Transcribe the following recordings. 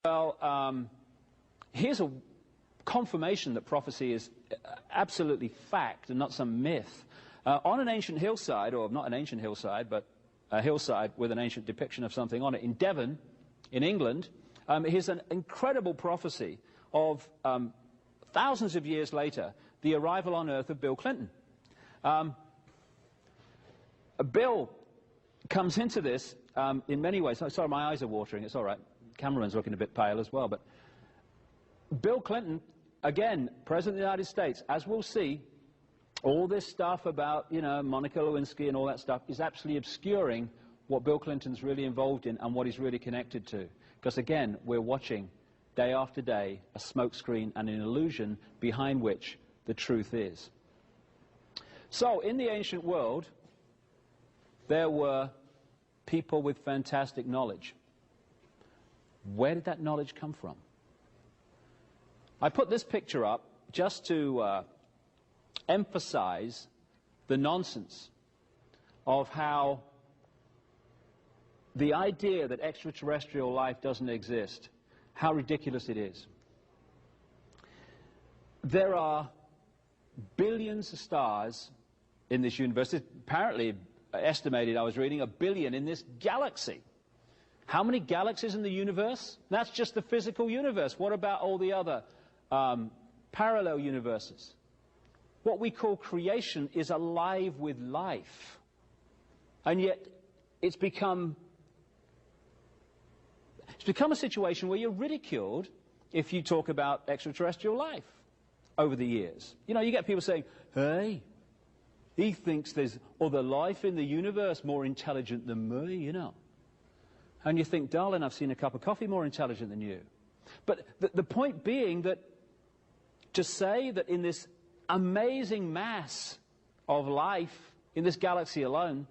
Well, here's a confirmation that prophecy is absolutely fact and not some myth. On an ancient hillside, or not an ancient hillside, but a hillside with an ancient depiction of something on it, in Devon, in England, here's an incredible prophecy of thousands of years later, the arrival on Earth of Bill Clinton. Bill comes into this in many ways. Sorry, my eyes are watering. It's all right. Cameraman's looking a bit pale as well. But Bill Clinton, again, President of the United States, as we'll see, all this stuff about, you know, Monica Lewinsky and all that stuff is absolutely obscuring what Bill Clinton's really involved in and what he's really connected to. Because, again, we're watching day after day a smokescreen and an illusion behind which the truth is. So, in the ancient world, there were people with fantastic knowledge. Where did that knowledge come from? I put this picture up just to emphasize the nonsense of how the idea that extraterrestrial life doesn't exist, how ridiculous it is. There are billions of stars in this universe. It's apparently estimated, I was reading, 1 billion in this galaxy. How many galaxies in the universe? That's just the physical universe. What about all the other parallel universes? What we call creation is alive with life. And yet it's become a situation where you're ridiculed if you talk about extraterrestrial life over the years. You know, you get people saying, hey, he thinks there's other life in the universe more intelligent than me, you know. And you think, darling, I've seen a cup of coffee more intelligent than you. But the point being that to say that in this amazing mass of life, in this galaxy alone,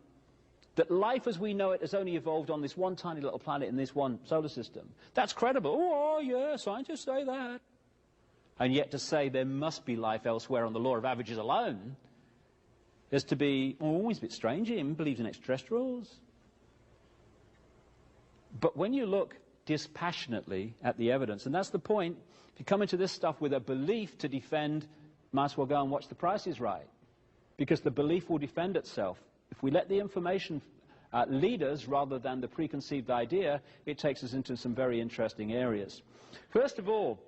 that life as we know it has only evolved on this one tiny little planet in this one solar system, that's credible. Oh, yeah, scientists say that. And yet to say there must be life elsewhere on the law of averages alone is to be, oh, he's a bit strange, he believes in extraterrestrials. But when you look dispassionately at the evidence, and that's the point, if you come into this stuff with a belief to defend, might as well go and watch The Price is Right, because the belief will defend itself. If we let the information lead us rather than the preconceived idea, it takes us into some very interesting areas. First of all,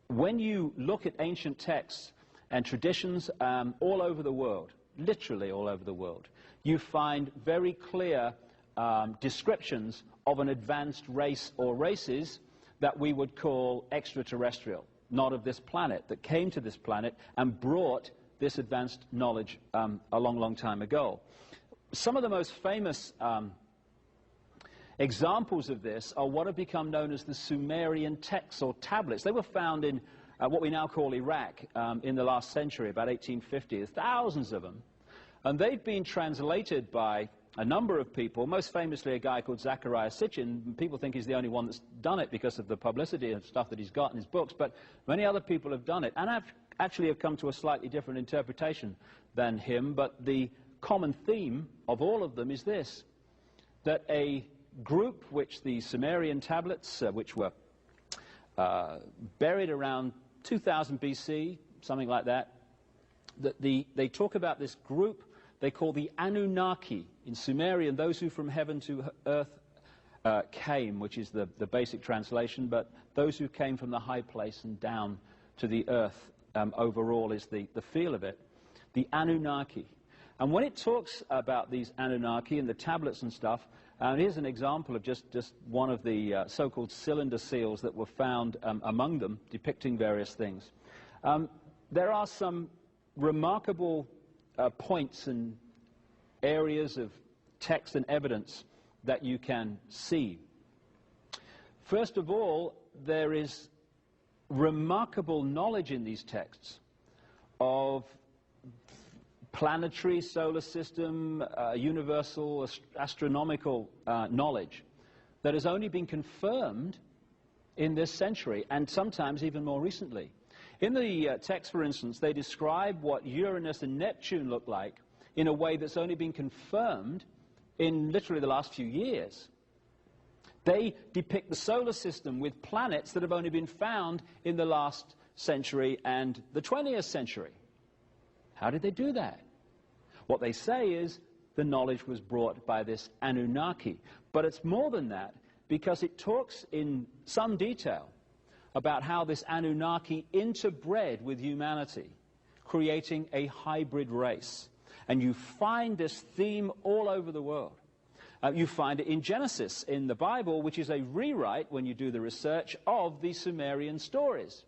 when you look at ancient texts and traditions all over the world, literally all over the world, you find very clear descriptions of an advanced race or races that we would call extraterrestrial, not of this planet, that came to this planet and brought this advanced knowledge a long, long time ago. Some of the most famous examples of this are what have become known as the Sumerian texts or tablets. They were found in what we now call Iraq in the last century, about 1850. There's thousands of them. And they've been translated by a number of people, most famously a guy called Zecharia Sitchin. People think he's the only one that's done it because of the publicity and stuff that he's got in his books, but many other people have done it, and actually have come to a slightly different interpretation than him. But the common theme of all of them is this, that a group which the Sumerian tablets, which were buried around 2000 BC, something like that, they talk about this group they call the Anunnaki. In Sumerian, those who from heaven to earth came, which is the basic translation, but those who came from the high place and down to the earth overall is the feel of it. The Anunnaki. And when it talks about these Anunnaki and the tablets and stuff, here's an example of just one of the so-called cylinder seals that were found among them, depicting various things. There are some remarkable points and areas of text and evidence that you can see. First of all, there is remarkable knowledge in these texts of planetary, solar system, universal astronomical knowledge that has only been confirmed in this century, and sometimes even more recently. In the text, for instance, they describe what Uranus and Neptune look like in a way that's only been confirmed in literally the last few years. They depict the solar system with planets that have only been found in the last century and the 20th century. How did they do that? What they say is the knowledge was brought by this Anunnaki. But it's more than that, because it talks in some detail about how this Anunnaki interbred with humanity, creating a hybrid race. And you find this theme all over the world. You find it in Genesis, in the Bible, which is a rewrite, when you do the research, of the Sumerian stories.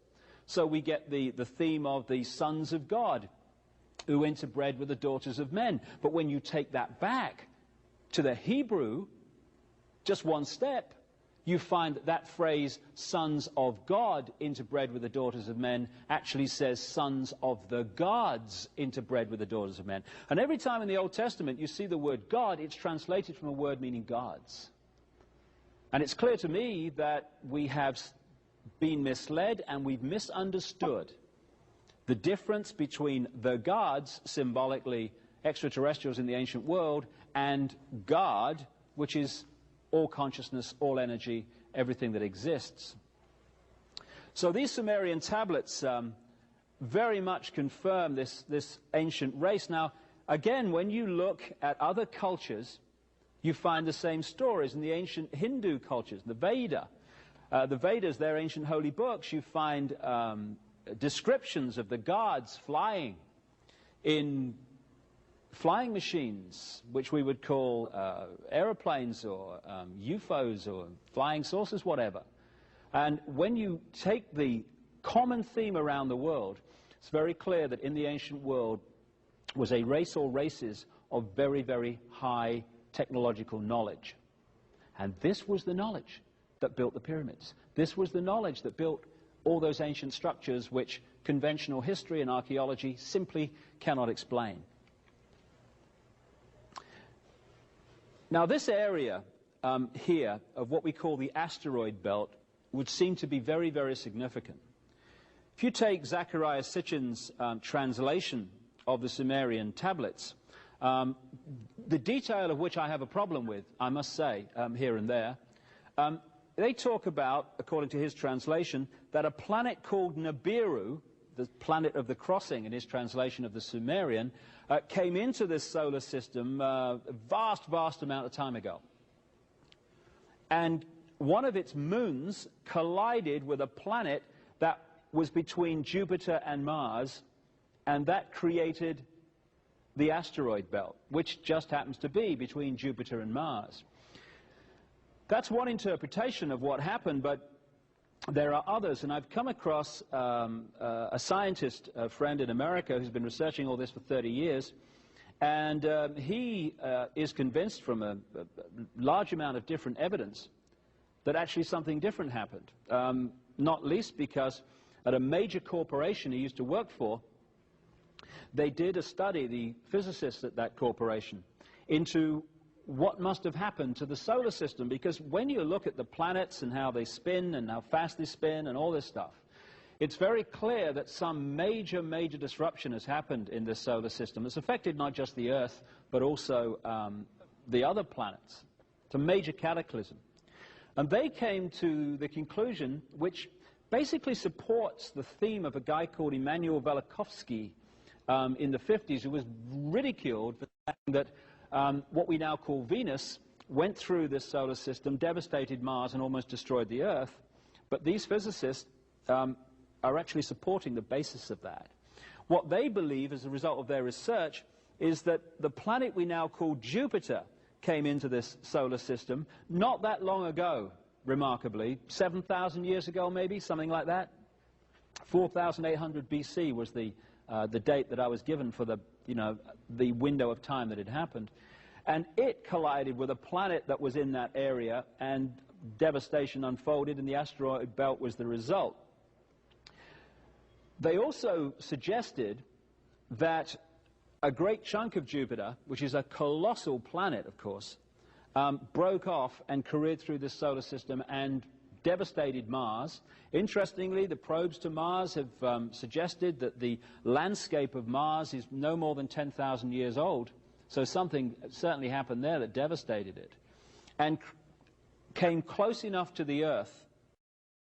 So we get the theme of the sons of God, who interbred with the daughters of men. But when you take that back to the Hebrew, just one step, you find that that phrase, sons of God interbred with the daughters of men, actually says sons of the gods interbred with the daughters of men. And every time in the Old Testament you see the word God, it's translated from a word meaning gods. And it's clear to me that we have been misled and we've misunderstood the difference between the gods, symbolically extraterrestrials in the ancient world, and God, which is all consciousness, all energy, everything that exists. So these Sumerian tablets very much confirm this ancient race. Now, again, when you look at other cultures, you find the same stories in the ancient Hindu cultures, the Vedas, their ancient holy books. You find descriptions of the gods flying in flying machines, which we would call aeroplanes or UFOs or flying saucers, whatever. And when you take the common theme around the world, it's very clear that in the ancient world was a race or races of very, very high technological knowledge. And this was the knowledge that built the pyramids. This was the knowledge that built all those ancient structures which conventional history and archaeology simply cannot explain. Now, this area here of what we call the asteroid belt would seem to be very, very significant. If you take Zecharia Sitchin's translation of the Sumerian tablets, the detail of which I have a problem with, I must say, here and there, they talk about, according to his translation, that a planet called Nibiru, the planet of the crossing in his translation of the Sumerian, came into this solar system a vast, vast amount of time ago. And one of its moons collided with a planet that was between Jupiter and Mars, and that created the asteroid belt, which just happens to be between Jupiter and Mars. That's one interpretation of what happened, but there are others, and I've come across a scientist, a friend in America, who's been researching all this for 30 years, and he is convinced from a large amount of different evidence that actually something different happened, not least because at a major corporation he used to work for, they did a study, the physicists at that corporation, into what must have happened to the solar system, because when you look at the planets and how they spin and how fast they spin and all this stuff, it's very clear that some major, major disruption has happened in this solar system. It's affected not just the Earth, but also the other planets. It's a major cataclysm. And they came to the conclusion, which basically supports the theme of a guy called Immanuel Velikovsky in the 50s, who was ridiculed for saying that what we now call Venus went through this solar system, devastated Mars, and almost destroyed the Earth. But these physicists are actually supporting the basis of that. What they believe, as a result of their research, is that the planet we now call Jupiter came into this solar system not that long ago, remarkably, 7,000 years ago maybe, something like that. 4,800 BC was the date that I was given for the window of time that had happened. And it collided with a planet that was in that area, and devastation unfolded, and the asteroid belt was the result. They also suggested that a great chunk of Jupiter, which is a colossal planet, of course, broke off and careered through this solar system and devastated Mars. Interestingly, the probes to Mars have suggested that the landscape of Mars is no more than 10,000 years old, so something certainly happened there that devastated it. And came close enough to the earth